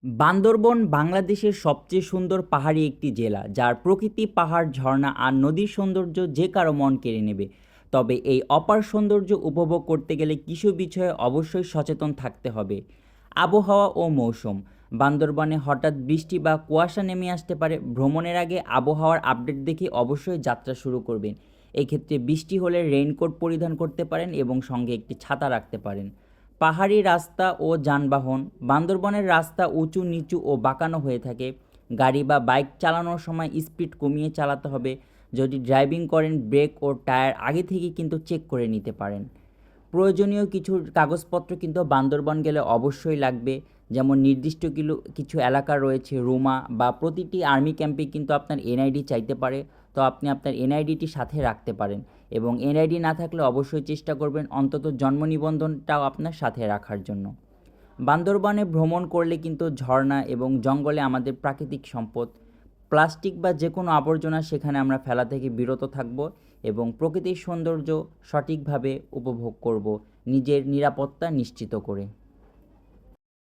বান্দরবন বাংলাদেশের সবচেয়ে সুন্দর পাহাড়ি একটি জেলা, যার প্রকৃতি, পাহাড়, ঝর্ণা আর নদীর সৌন্দর্য যে কারো মন কেড়ে নেবে। তবে এই অপার সৌন্দর্য উপভোগ করতে গেলে কিছু বিষয়ে অবশ্যই সচেতন থাকতে হবে। আবহাওয়া ও মৌসুম। বান্দরবনে হঠাৎ বৃষ্টি বা কুয়াশা নেমে আসতে পারে। ভ্রমণের আগে আবহাওয়ার আপডেট দেখে অবশ্যই যাত্রা শুরু করবেন। এক্ষেত্রে বৃষ্টি হলে রেইনকোট পরিধান করতে পারেন এবং সঙ্গে একটি ছাতা রাখতে পারেন। পাহাড়ি রাস্তা ও যানবাহন। বান্দরবনের রাস্তা উঁচু নিচু ও বাঁকানো হয়ে থাকে। গাড়ি বা বাইক চালানোর সময় স্পিড কমিয়ে চালাতে হবে। যদি ড্রাইভিং করেন, ব্রেক ও টায়ার আগে থেকে কিন্তু চেক করে নিতে পারেন। প্রয়োজনীয় কিছু কাগজপত্র কিন্তু বান্দরবন গেলে অবশ্যই লাগবে। যেমন নির্দিষ্ট কিছু এলাকা রয়েছে, রুমা বা প্রতিটি আর্মি ক্যাম্পে কিন্তু আপনার এনআইডি চাইতে পারে। তো আপনি আপনার এনআইডিটি সাথে রাখতে পারেন, এবং এনআইডি না থাকলে অবশ্যই চেষ্টা করবেন অন্তত জন্ম নিবন্ধনটাও আপনার সাথে রাখার জন্য। বান্দরবানে ভ্রমণ করলে কিন্তু ঝর্ণা এবং জঙ্গলে আমাদের প্রাকৃতিক সম্পদ, প্লাস্টিক বা যে কোনো আবর্জনা সেখানে আমরা ফেলা থেকে বিরত থাকব এবং প্রকৃতির সৌন্দর্য সঠিকভাবে উপভোগ করব, নিজের নিরাপত্তা নিশ্চিত করে।